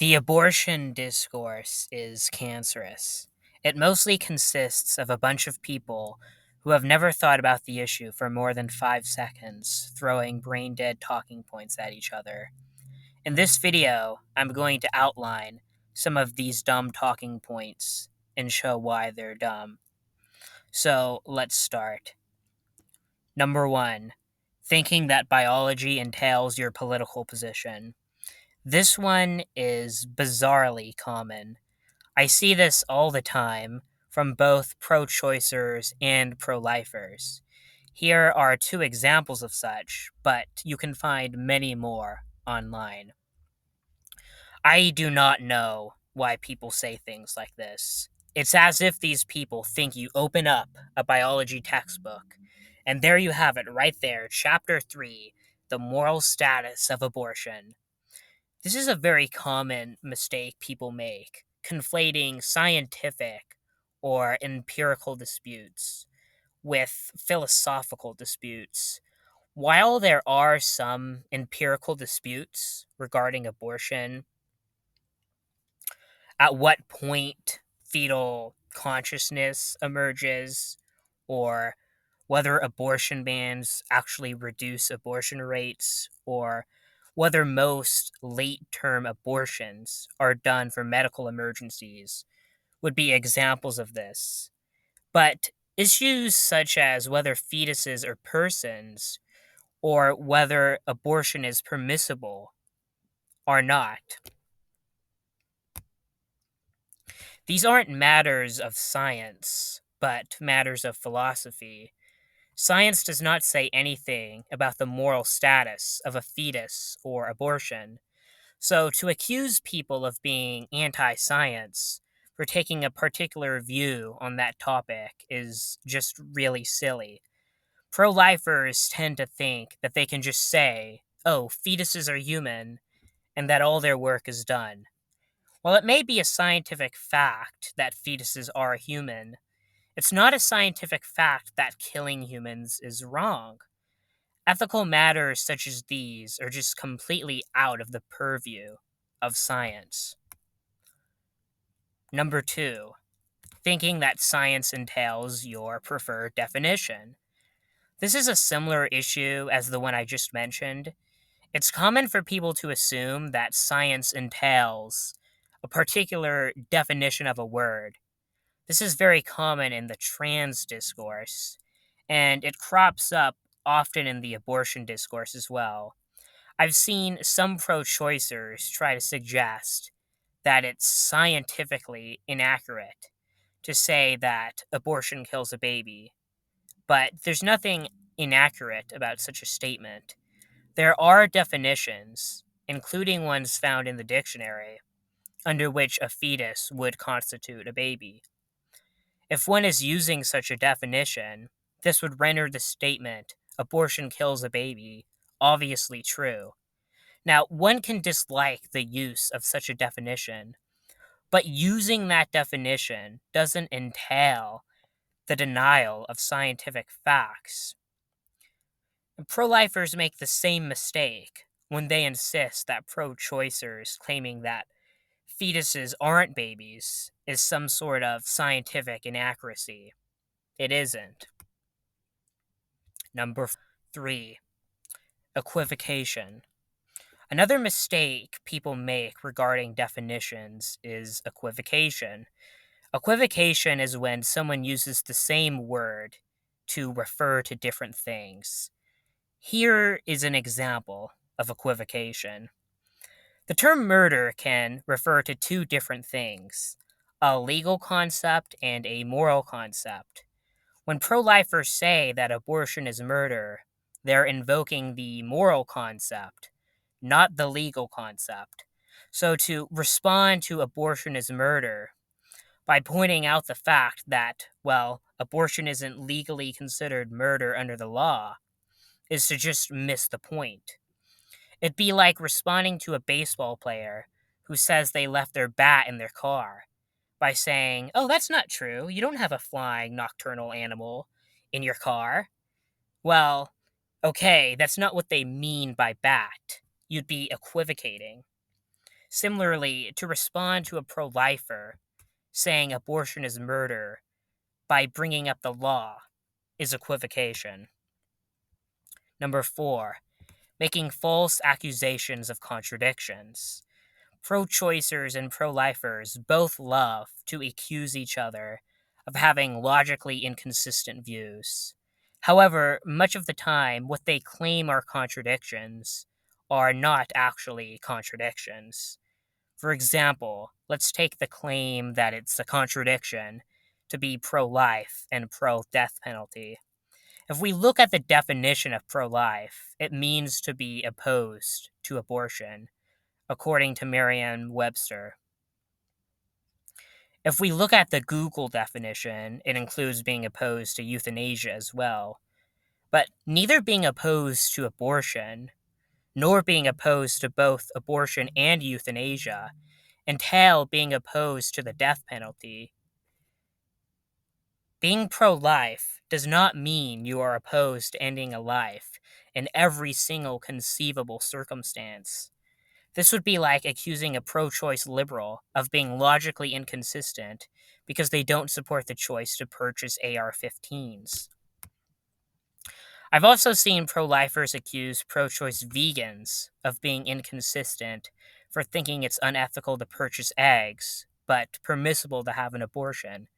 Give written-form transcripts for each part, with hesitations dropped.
The abortion discourse is cancerous. It mostly consists of a bunch of people who have never thought about the issue for more than 5 seconds, throwing brain dead talking points at each other. In this video, I'm going to outline some of these dumb talking points and show why they're dumb. So let's start. Number one, thinking that biology entails your political position. This one is bizarrely common. I see this all the time from both pro choicers and pro lifers. Here are two examples of such, but you can find many more online. I do not know why people say things like this. It's as if these people think you open up a biology textbook, and there you have it right there, Chapter 3, The Moral Status of Abortion. This is a very common mistake people make, conflating scientific or empirical disputes with philosophical disputes. While there are some empirical disputes regarding abortion, at what point fetal consciousness emerges, or whether abortion bans actually reduce abortion rates, or whether most late term abortions are done for medical emergencies, would be examples of this. But issues such as whether fetuses are persons, or whether abortion is permissible, are not. These aren't matters of science, but matters of philosophy. Science does not say anything about the moral status of a fetus or abortion. So to accuse people of being anti science for taking a particular view on that topic is just really silly. Pro lifers tend to think that they can just say, oh, fetuses are human, and that all their work is done. While it may be a scientific fact that fetuses are human, it's not a scientific fact that killing humans is wrong. Ethical matters such as these are just completely out of the purview of science. Number two, thinking that science entails your preferred definition. This is a similar issue as the one I just mentioned. It's common for people to assume that science entails a particular definition of a word. This is very common in the trans discourse, and it crops up often in the abortion discourse as well. I've seen some pro choicers try to suggest that it's scientifically inaccurate to say that abortion kills a baby, but there's nothing inaccurate about such a statement. There are definitions, including ones found in the dictionary, under which a fetus would constitute a baby. If one is using such a definition, this would render the statement, abortion kills a baby, obviously true. Now, one can dislike the use of such a definition, but using that definition doesn't entail the denial of scientific facts. Pro lifers make the same mistake when they insist that pro choicers claiming that fetuses aren't babies is some sort of scientific inaccuracy. It isn't. Number three, equivocation. Another mistake people make regarding definitions is equivocation. Equivocation is when someone uses the same word to refer to different things. Here is an example of equivocation. The term murder can refer to two different things, a legal concept and a moral concept. When pro lifers say that abortion is murder, they're invoking the moral concept, not the legal concept. So to respond to abortion as murder by pointing out the fact that, well, abortion isn't legally considered murder under the law is to just miss the point. It'd be like responding to a baseball player who says they left their bat in their car by saying, oh, that's not true. You don't have a flying nocturnal animal in your car. Well, okay, that's not what they mean by bat. You'd be equivocating. Similarly, to respond to a pro lifer saying abortion is murder by bringing up the law is equivocation. Number 4, making false accusations of contradictions. Pro choicers and pro lifers both love to accuse each other of having logically inconsistent views. However, much of the time, what they claim are contradictions are not actually contradictions. For example, let's take the claim that it's a contradiction to be pro life and pro death penalty. If we look at the definition of pro life, it means to be opposed to abortion, according to Merriam Webster. If we look at the Google definition, it includes being opposed to euthanasia as well. But neither being opposed to abortion, nor being opposed to both abortion and euthanasia, entail being opposed to the death penalty. Being pro life does not mean you are opposed to ending a life in every single conceivable circumstance. This would be like accusing a pro choice liberal of being logically inconsistent because they don't support the choice to purchase AR 15s. I've also seen pro lifers accuse pro choice vegans of being inconsistent for thinking it's unethical to purchase eggs, but permissible to have an abortion.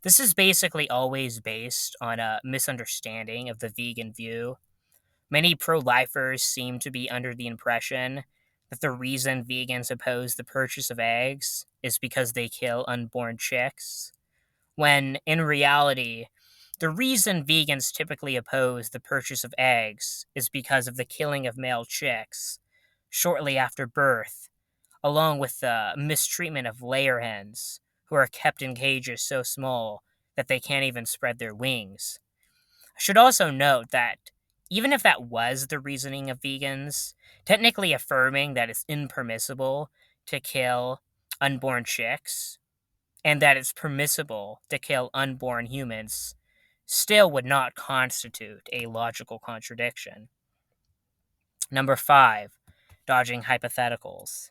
This is basically always based on a misunderstanding of the vegan view. Many pro lifers seem to be under the impression that the reason vegans oppose the purchase of eggs is because they kill unborn chicks, when in reality, the reason vegans typically oppose the purchase of eggs is because of the killing of male chicks shortly after birth, along with the mistreatment of layer hens who are kept in cages so small that they can't even spread their wings. I should also note that even if that was the reasoning of vegans, technically affirming that it's impermissible to kill unborn chicks and that it's permissible to kill unborn humans still would not constitute a logical contradiction. Number 5, dodging hypotheticals.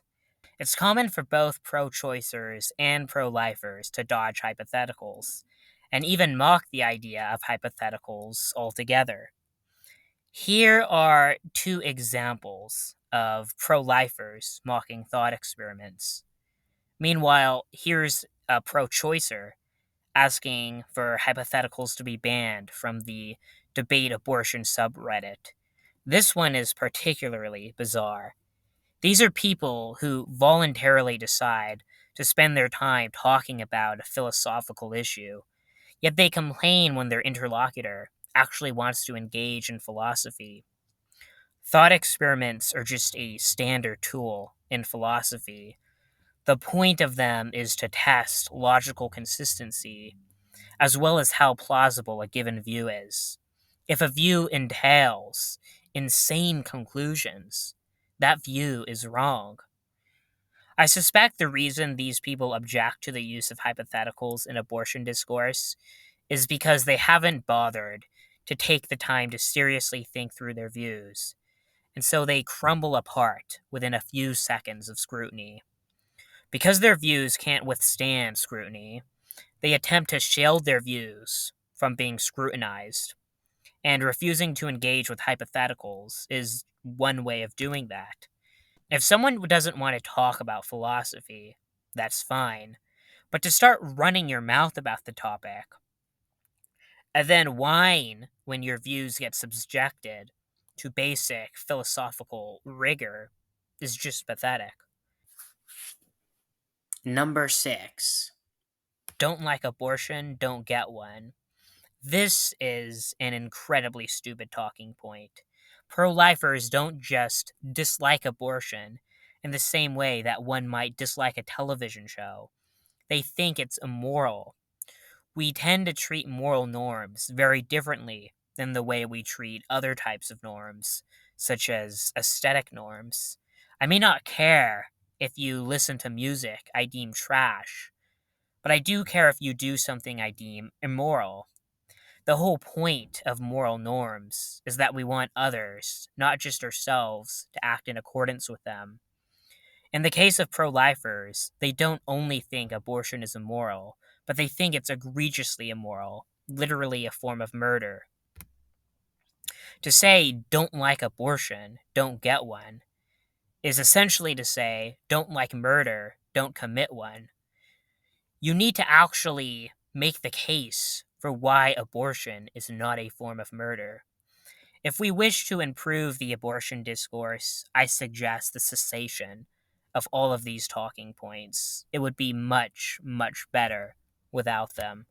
It's common for both pro choicers and pro lifers to dodge hypotheticals, and even mock the idea of hypotheticals altogether. Here are two examples of pro lifers mocking thought experiments. Meanwhile, here's a pro choicer asking for hypotheticals to be banned from the debate abortion subreddit. This one is particularly bizarre. These are people who voluntarily decide to spend their time talking about a philosophical issue, yet they complain when their interlocutor actually wants to engage in philosophy. Thought experiments are just a standard tool in philosophy. The point of them is to test logical consistency, as well as how plausible a given view is. If a view entails insane conclusions, that view is wrong. I suspect the reason these people object to the use of hypotheticals in abortion discourse is because they haven't bothered to take the time to seriously think through their views, and so they crumble apart within a few seconds of scrutiny. Because their views can't withstand scrutiny, they attempt to shield their views from being scrutinized, and refusing to engage with hypotheticals is one way of doing that. If someone doesn't want to talk about philosophy, that's fine. But to start running your mouth about the topic, and then whine when your views get subjected to basic philosophical rigor, is just pathetic. Number 6. Don't like abortion, don't get one. This is an incredibly stupid talking point. Pro lifers don't just dislike abortion in the same way that one might dislike a television show, they think it's immoral. We tend to treat moral norms very differently than the way we treat other types of norms, such as aesthetic norms. I may not care if you listen to music I deem trash, but I do care if you do something I deem immoral. The whole point of moral norms is that we want others, not just ourselves, to act in accordance with them. In the case of pro lifers, they don't only think abortion is immoral, but they think it's egregiously immoral, literally a form of murder. To say, don't like abortion, don't get one, is essentially to say, don't like murder, don't commit one. You need to actually make the case for why abortion is not a form of murder. If we wish to improve the abortion discourse, I suggest the cessation of all of these talking points. It would be much, much better without them.